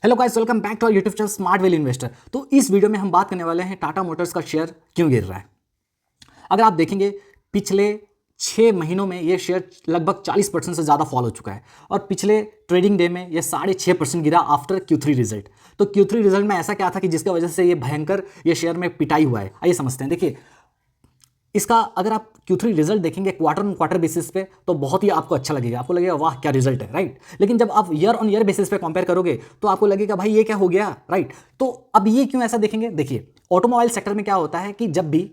Hello guys, welcome back to our YouTube channel smart value investor. तो इस video में हम बात करने वाले हैं टाटा मोटर्स का शेयर क्यों गिर रहा है। अगर आप देखेंगे पिछले 6 महीनों में ये शेयर लगभग 40% से ज़्यादा फॉल हो चुका है और पिछले ट्रेडिंग डे में ये 6.5% गिरा आफ्टर Q3 रिजल्ट। तो Q3 रिजल्ट में ऐसा क्या था कि जिसकी वजह से ये भयंकर ये शेयर में पिटाई हुआ है। आइए समझते हैं। देखिए, इसका अगर आप Q3 रिजल्ट देखेंगे क्वार्टर ऑन क्वार्टर बेसिस पे तो बहुत ही आपको अच्छा लगेगा, आपको लगेगा वाह क्या रिजल्ट है, राइट। लेकिन जब आप ईयर ऑन ईयर बेसिस पे कंपेयर करोगे तो आपको लगेगा भाई ये क्या हो गया, राइट। तो अब ये क्यों ऐसा देखेंगे, देखिए ऑटोमोबाइल सेक्टर में क्या होता है कि जब भी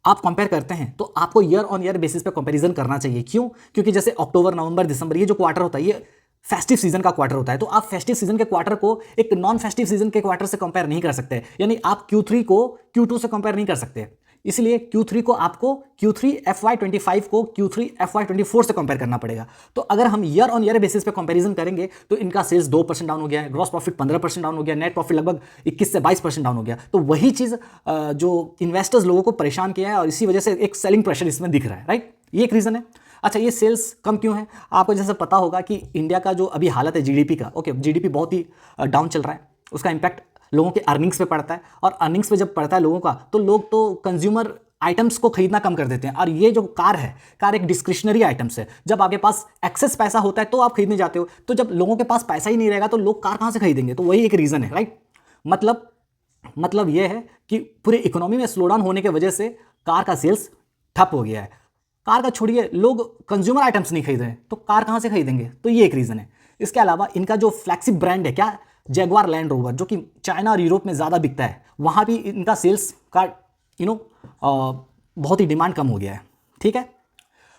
आप कंपेयर करते हैं तो आपको ईयर ऑन ईयर बेसिस पे कंपैरिजन करना चाहिए। क्यों? क्योंकि जैसे अक्टूबर, नवंबर, दिसंबर ये जो क्वार्टर होता है ये फेस्टिव सीजन का क्वार्टर होता है। तो आप फेस्टिव सीजन के क्वार्टर को एक नॉन फेस्टिव सीजन के क्वार्टर से कंपेयर नहीं कर सकते, यानी आप Q3 को Q2 से कंपेयर नहीं कर सकते। इसलिए Q3 को आपको Q3 FY25 को Q3 FY24 से कंपेयर करना पड़ेगा। तो अगर हम ईयर ऑन ईयर बेसिस पे कंपैरिजन करेंगे तो इनका सेल्स 2% डाउन हो गया है, ग्रॉस प्रॉफिट 15% डाउन हो गया, नेट प्रॉफिट लगभग 21 से 22% डाउन हो गया। तो वही चीज़ जो इन्वेस्टर्स लोगों को परेशान किया है और इसी वजह से एक सेलिंग प्रेशर इसमें दिख रहा है, राइट। ये एक रीज़न है। अच्छा, ये सेल्स कम क्यों है? आपको जैसे पता होगा कि इंडिया का जो अभी हालत है जीडीपी का, ओके, जीडीपी बहुत ही डाउन चल रहा है। उसका इंपैक्ट लोगों के अर्निंग्स पे पड़ता है और अर्निंग्स पे जब पड़ता है लोगों का तो लोग तो कंज्यूमर आइटम्स को खरीदना कम कर देते हैं। और ये जो कार है, कार एक डिस्क्रिशनरी आइटम्स है। जब आपके पास एक्सेस पैसा होता है तो आप खरीदने जाते हो, तो जब लोगों के पास पैसा ही नहीं रहेगा तो लोग कार कहाँ से खरीदेंगे? तो वही एक रीज़न है, राइट। मतलब ये है कि पूरे इकोनॉमी में स्लो डाउन होने की वजह से कार का सेल्स ठप हो गया है। कार का छोड़िए, लोग कंज्यूमर आइटम्स नहीं खरीद रहे हैं तो कार कहाँ से खरीदेंगे? तो ये एक रीज़न है। इसके अलावा इनका जो फ्लैगशिप ब्रांड है क्या, जैगवार लैंड रोवर, जो कि चाइना और यूरोप में ज़्यादा बिकता है, वहाँ भी इनका सेल्स का बहुत ही डिमांड कम हो गया है, ठीक है।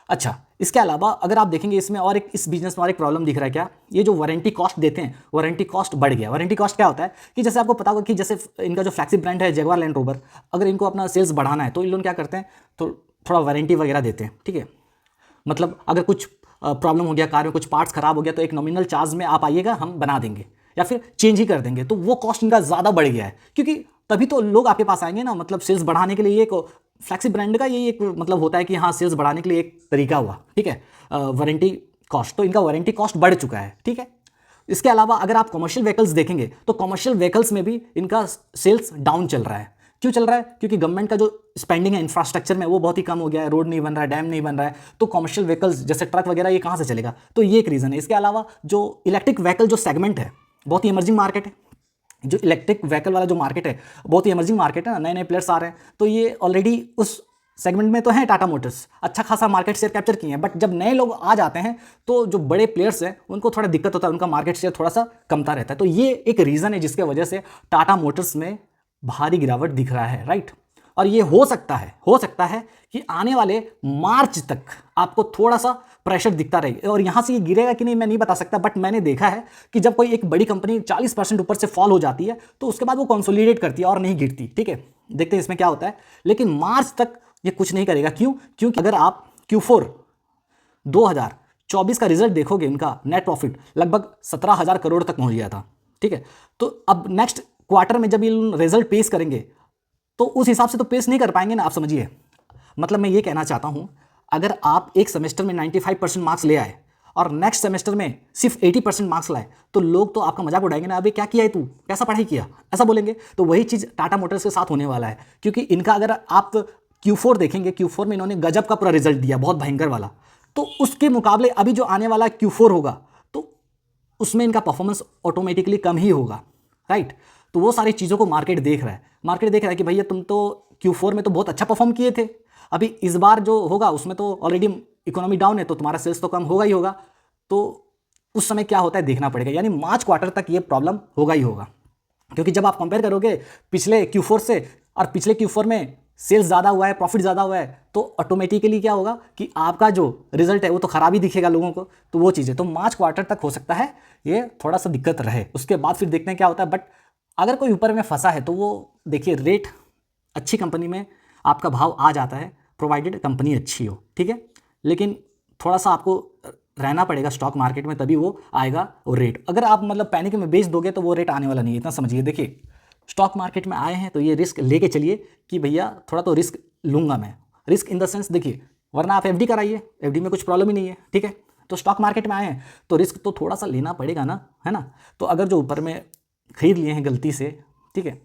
अच्छा, इसके अलावा अगर आप देखेंगे इसमें और एक इस बिजनेस में और एक प्रॉब्लम दिख रहा है क्या, ये जो वारंटी कॉस्ट देते हैं, वारंटी कॉस्ट बढ़ गया। वारंटी कॉस्ट क्या होता है कि जैसे आपको पता होगा कि जैसे इनका जो फ्लैगशिप ब्रांड है जैगवार लैंड रोवर, अगर इनको अपना सेल्स बढ़ाना है तो इन लोग क्या करते हैं, तो थोड़ा वारंटी वगैरह देते हैं, ठीक है। मतलब अगर कुछ प्रॉब्लम हो गया, कार में कुछ पार्ट्स खराब हो गया तो एक नॉमिनल चार्ज में आप आइएगा, हम बना देंगे या फिर चेंज ही कर देंगे। तो वो कॉस्ट इनका ज़्यादा बढ़ गया है, क्योंकि तभी तो लोग आपके पास आएंगे ना। मतलब सेल्स बढ़ाने के लिए एक फ्लैगशिप ब्रांड का ये एक मतलब होता है कि हाँ, सेल्स बढ़ाने के लिए एक तरीका हुआ, ठीक है, वारंटी कॉस्ट। तो इनका वारंटी कॉस्ट बढ़ चुका है, ठीक है। इसके अलावा अगर आप कमर्शियल व्हीकल्स देखेंगे तो कमर्शियल व्हीकल्स में भी इनका सेल्स डाउन चल रहा है। क्यों चल रहा है? क्योंकि गवर्नमेंट का जो स्पेंडिंग है इंफ्रास्ट्रक्चर में वो बहुत ही कम हो गया है, रोड नहीं बन रहा है, डैम नहीं बन रहा है, तो कमर्शियल व्हीकल्स जैसे ट्रक वगैरह ये कहाँ से चलेगा? तो ये एक रीज़न है। इसके अलावा जो इलेक्ट्रिक व्हीकल जो सेगमेंट है बहुत ही इमर्जिंग मार्केट है। जो इलेक्ट्रिक व्हीकल वाला जो मार्केट है बहुत ही इमर्जिंग मार्केट है ना, नए नए प्लेयर्स आ रहे हैं, तो ये ऑलरेडी उस सेगमेंट में तो है टाटा मोटर्स, अच्छा खासा मार्केट शेयर कैप्चर किए हैं। बट जब नए लोग आ जाते हैं तो जो बड़े प्लेयर्स हैं उनको थोड़ा दिक्कत होता है, उनका मार्केट शेयर थोड़ा सा कमता रहता है। तो ये एक रीज़न है जिसके वजह से टाटा मोटर्स में भारी गिरावट दिख रहा है, राइट। और ये हो सकता है कि आने वाले मार्च तक आपको थोड़ा सा प्रेशर दिखता रहे। और यहाँ से ये गिरेगा कि नहीं मैं नहीं बता सकता, बट मैंने देखा है कि जब कोई एक बड़ी कंपनी 40% ऊपर से फॉल हो जाती है तो उसके बाद वो कंसोलिडेट करती है और नहीं गिरती, ठीक है। देखते हैं इसमें क्या होता है। लेकिन मार्च तक ये कुछ नहीं करेगा। क्यों? क्योंकि अगर आप Q4 2024 का रिजल्ट देखोगे, इनका नेट प्रॉफिट लगभग 17,000 करोड़ तक पहुँच गया था, ठीक है। तो अब नेक्स्ट क्वार्टर में जब ये रिजल्ट पेश करेंगे तो उस हिसाब से तो पेश नहीं कर पाएंगे ना, आप समझिए। मतलब मैं ये कहना चाहता हूं, अगर आप एक सेमेस्टर में 95% मार्क्स ले आए और नेक्स्ट सेमेस्टर में सिर्फ 80% मार्क्स लाए तो लोग तो आपका मजाक उड़ाएंगे ना, अबे क्या किया है तू, कैसा पढ़ाई किया, ऐसा बोलेंगे। तो वही चीज़ टाटा मोटर्स के साथ होने वाला है, क्योंकि इनका अगर आप Q4 देखेंगे, Q4 में इन्होंने गजब का पूरा रिजल्ट दिया, बहुत भयंकर वाला। तो उसके मुकाबले अभी जो आने वाला Q4 होगा तो उसमें इनका परफॉर्मेंस ऑटोमेटिकली कम ही होगा, राइट। तो वो सारी चीज़ों को मार्केट देख रहा है कि भैया तुम तो Q4 में तो बहुत अच्छा परफॉर्म किए थे, अभी इस बार जो होगा उसमें तो ऑलरेडी इकोनॉमी डाउन है तो तुम्हारा सेल्स तो कम होगा ही होगा। तो उस समय क्या होता है देखना पड़ेगा, यानी मार्च क्वार्टर तक ये प्रॉब्लम होगा ही होगा। क्योंकि जब आप कंपेयर करोगे पिछले Q4 से और पिछले Q4 में सेल्स ज़्यादा हुआ है, प्रॉफिट ज़्यादा हुआ है, तो ऑटोमेटिकली क्या होगा कि आपका जो रिजल्ट है वो तो ख़राब ही दिखेगा लोगों को। तो वो चीज़ है, तो मार्च क्वार्टर तक हो सकता है ये थोड़ा सा दिक्कत रहे, उसके बाद फिर देखते हैं क्या होता है। बट अगर कोई ऊपर में फंसा है तो वो देखिए, रेट अच्छी कंपनी में आपका भाव आ जाता है प्रोवाइडेड कंपनी अच्छी हो, ठीक है। लेकिन थोड़ा सा आपको रहना पड़ेगा स्टॉक मार्केट में, तभी वो आएगा वो रेट। अगर आप मतलब पैनिक में बेच दोगे तो वो रेट आने वाला नहीं है, इतना समझिए। देखिए, स्टॉक मार्केट में आए हैं तो ये रिस्क लेके चलिए कि भैया थोड़ा तो रिस्क लूँगा मैं, रिस्क इन द सेंस, देखिए वरना आप FD कराइए, FD में कुछ प्रॉब्लम ही नहीं है, ठीक है। तो स्टॉक मार्केट में आए हैं तो रिस्क तो थोड़ा सा लेना पड़ेगा ना, है ना। तो अगर जो ऊपर में खरीद लिए हैं गलती से, ठीक है,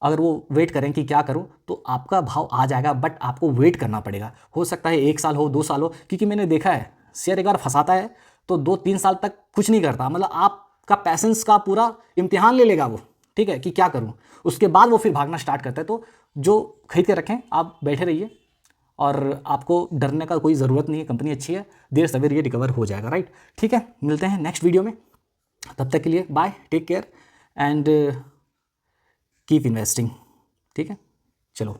अगर वो वेट करें कि क्या करूं, तो आपका भाव आ जाएगा, बट आपको वेट करना पड़ेगा। हो सकता है 1 साल हो, 2 साल हो, क्योंकि मैंने देखा है शेयर एक बार फंसाता है तो 2-3 साल तक कुछ नहीं करता, मतलब आपका पैसेंस का पूरा इम्तिहान ले लेगा वो, ठीक है, कि क्या करूं। उसके बाद वो फिर भागना स्टार्ट करता है। तो जो खरीद के रखें आप बैठे रहिए, और आपको डरने का कोई ज़रूरत नहीं है, कंपनी अच्छी है, देर सवेर ये रिकवर हो जाएगा, राइट। ठीक है, मिलते हैं नेक्स्ट वीडियो में, तब तक के लिए bye, take care and keep investing. ठीक है, चलो।